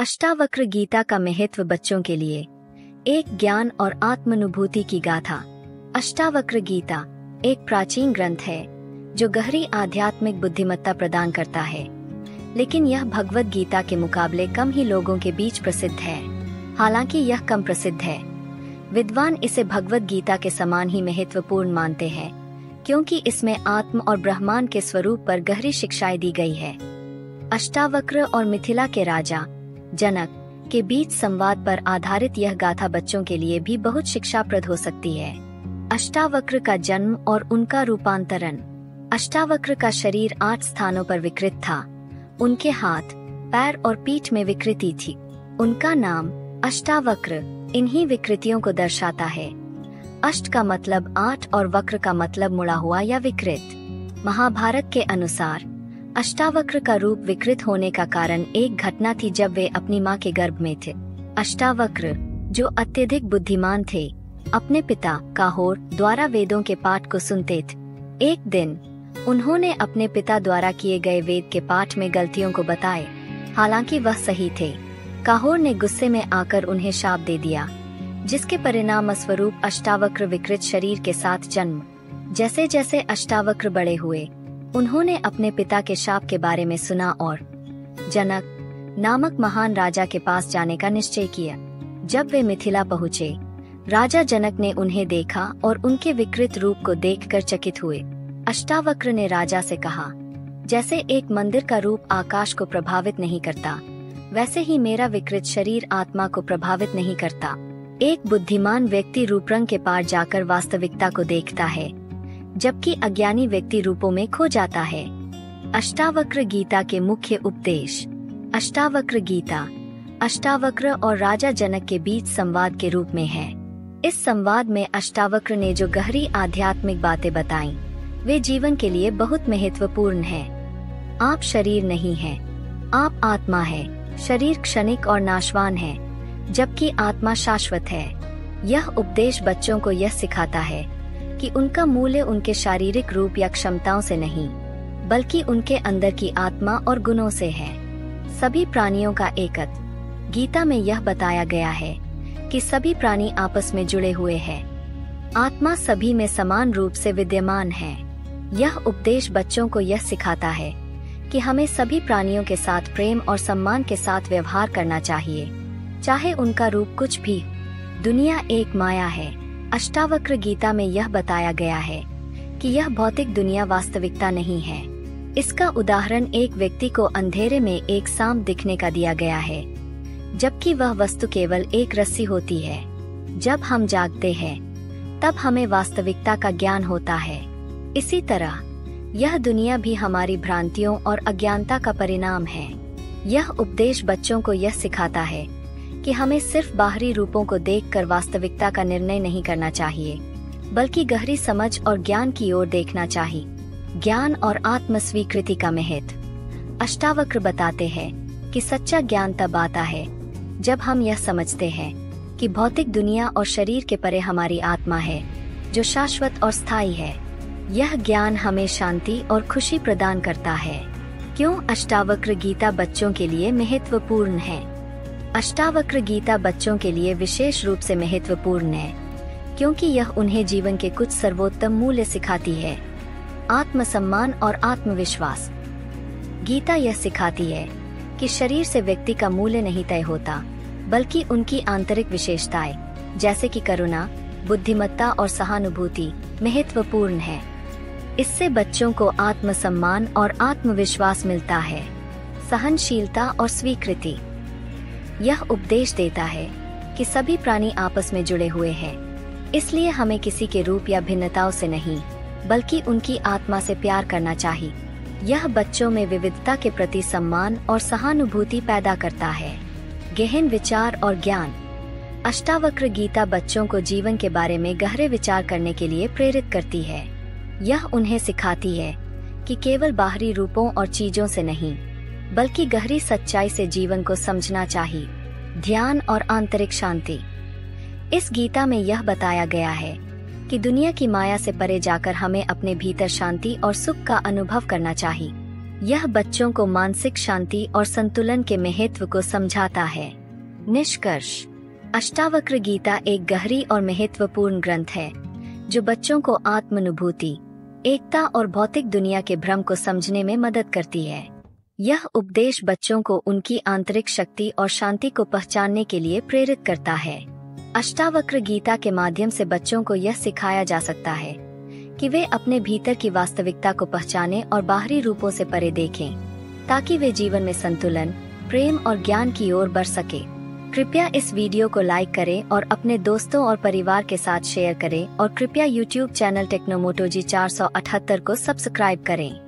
अष्टावक्र गीता का महत्व बच्चों के लिए एक ज्ञान और आत्मानुभूति की गाथा। अष्टावक्र गीता एक प्राचीन ग्रंथ है जो गहरी आध्यात्मिक बुद्धिमत्ता प्रदान करता है, लेकिन यह भगवद गीता के मुकाबले कम ही लोगों के बीच प्रसिद्ध है। हालांकि यह कम प्रसिद्ध है, विद्वान इसे भगवद गीता के समान ही महत्वपूर्ण मानते हैं, क्योंकि इसमें आत्म और ब्रह्मांड के स्वरूप पर गहरी शिक्षाएं दी गई है। अष्टावक्र और मिथिला के राजा जनक के बीच संवाद पर आधारित यह गाथा बच्चों के लिए भी बहुत शिक्षाप्रद हो सकती है। अष्टावक्र का जन्म और उनका रूपांतरण। अष्टावक्र का शरीर 8 स्थानों पर विकृत था। उनके हाथ, पैर और पीठ में विकृति थी। उनका नाम अष्टावक्र इन्हीं विकृतियों को दर्शाता है। अष्ट का मतलब 8 और वक्र का मतलब मुड़ा हुआ या विकृत। महाभारत के अनुसार अष्टावक्र का रूप विकृत होने का कारण एक घटना थी जब वे अपनी मां के गर्भ में थे। अष्टावक्र, जो अत्यधिक बुद्धिमान थे, अपने पिता काहोर द्वारा वेदों के पाठ को सुनते थे। एक दिन उन्होंने अपने पिता द्वारा किए गए वेद के पाठ में गलतियों को बताए, हालांकि वह सही थे। काहोर ने गुस्से में आकर उन्हें शाप दे दिया, जिसके परिणाम स्वरूप अष्टावक्र विकृत शरीर के साथ जन्म। जैसे जैसे अष्टावक्र बड़े हुए, उन्होंने अपने पिता के शाप के बारे में सुना और जनक नामक महान राजा के पास जाने का निश्चय किया। जब वे मिथिला पहुँचे, राजा जनक ने उन्हें देखा और उनके विकृत रूप को देखकर चकित हुए। अष्टावक्र ने राजा से कहा, जैसे एक मंदिर का रूप आकाश को प्रभावित नहीं करता, वैसे ही मेरा विकृत शरीर आत्मा को प्रभावित नहीं करता। एक बुद्धिमान व्यक्ति रूपरंग के पार जाकर वास्तविकता को देखता है, जबकि अज्ञानी व्यक्ति रूपों में खो जाता है। अष्टावक्र गीता के मुख्य उपदेश। अष्टावक्र गीता अष्टावक्र और राजा जनक के बीच संवाद के रूप में है। इस संवाद में अष्टावक्र ने जो गहरी आध्यात्मिक बातें बताईं, वे जीवन के लिए बहुत महत्वपूर्ण हैं। आप शरीर नहीं हैं, आप आत्मा है। शरीर क्षणिक और नाशवान है, जबकि आत्मा शाश्वत है। यह उपदेश बच्चों को यह सिखाता है कि उनका मूल्य उनके शारीरिक रूप या क्षमताओं से नहीं, बल्कि उनके अंदर की आत्मा और गुणों से है। सभी प्राणियों का एकत्व। गीता में यह बताया गया है कि सभी प्राणी आपस में जुड़े हुए हैं। आत्मा सभी में समान रूप से विद्यमान है। यह उपदेश बच्चों को यह सिखाता है कि हमें सभी प्राणियों के साथ प्रेम और सम्मान के साथ व्यवहार करना चाहिए, चाहे उनका रूप कुछ भी। दुनिया एक माया है। अष्टावक्र गीता में यह बताया गया है कि यह भौतिक दुनिया वास्तविकता नहीं है। इसका उदाहरण एक व्यक्ति को अंधेरे में एक सांप दिखने का दिया गया है, जबकि वह वस्तु केवल एक रस्सी होती है। जब हम जागते हैं, तब हमें वास्तविकता का ज्ञान होता है। इसी तरह यह दुनिया भी हमारी भ्रांतियों और अज्ञानता का परिणाम है। यह उपदेश बच्चों को यह सिखाता है कि हमें सिर्फ बाहरी रूपों को देखकर वास्तविकता का निर्णय नहीं करना चाहिए, बल्कि गहरी समझ और ज्ञान की ओर देखना चाहिए। ज्ञान और आत्म स्वीकृति का महत्व। अष्टावक्र बताते हैं कि सच्चा ज्ञान तब आता है जब हम यह समझते हैं कि भौतिक दुनिया और शरीर के परे हमारी आत्मा है, जो शाश्वत और स्थायी है। यह ज्ञान हमें शांति और खुशी प्रदान करता है। क्यों अष्टावक्र गीता बच्चों के लिए महत्वपूर्ण है? अष्टावक्र गीता बच्चों के लिए विशेष रूप से महत्वपूर्ण है, क्योंकि यह उन्हें जीवन के कुछ सर्वोत्तम मूल्य सिखाती है। आत्मसम्मान और आत्मविश्वास। गीता यह सिखाती है कि शरीर से व्यक्ति का मूल्य नहीं तय होता, बल्कि उनकी आंतरिक विशेषताएं, जैसे कि करुणा, बुद्धिमत्ता और सहानुभूति महत्वपूर्ण है। इससे बच्चों को आत्मसम्मान और आत्मविश्वास मिलता है। सहनशीलता और स्वीकृति। यह उपदेश देता है कि सभी प्राणी आपस में जुड़े हुए हैं, इसलिए हमें किसी के रूप या भिन्नताओं से नहीं, बल्कि उनकी आत्मा से प्यार करना चाहिए। यह बच्चों में विविधता के प्रति सम्मान और सहानुभूति पैदा करता है। गहन विचार और ज्ञान। अष्टावक्र गीता बच्चों को जीवन के बारे में गहरे विचार करने के लिए प्रेरित करती है। यह उन्हें सिखाती है कि केवल बाहरी रूपों और चीजों से नहीं, बल्कि गहरी सच्चाई से जीवन को समझना चाहिए। ध्यान और आंतरिक शांति। इस गीता में यह बताया गया है कि दुनिया की माया से परे जाकर हमें अपने भीतर शांति और सुख का अनुभव करना चाहिए। यह बच्चों को मानसिक शांति और संतुलन के महत्व को समझाता है। निष्कर्ष, अष्टावक्र गीता एक गहरी और महत्वपूर्ण ग्रंथ है जो बच्चों को आत्मानुभूति, एकता और भौतिक दुनिया के भ्रम को समझने में मदद करती है। यह उपदेश बच्चों को उनकी आंतरिक शक्ति और शांति को पहचानने के लिए प्रेरित करता है। अष्टावक्र गीता के माध्यम से बच्चों को यह सिखाया जा सकता है कि वे अपने भीतर की वास्तविकता को पहचानें और बाहरी रूपों से परे देखें, ताकि वे जीवन में संतुलन, प्रेम और ज्ञान की ओर बढ़ सके। कृपया इस वीडियो को लाइक करें और अपने दोस्तों और परिवार के साथ शेयर करें और कृपया YouTube चैनल टेक्नोमोटो G 478 को सब्सक्राइब करें।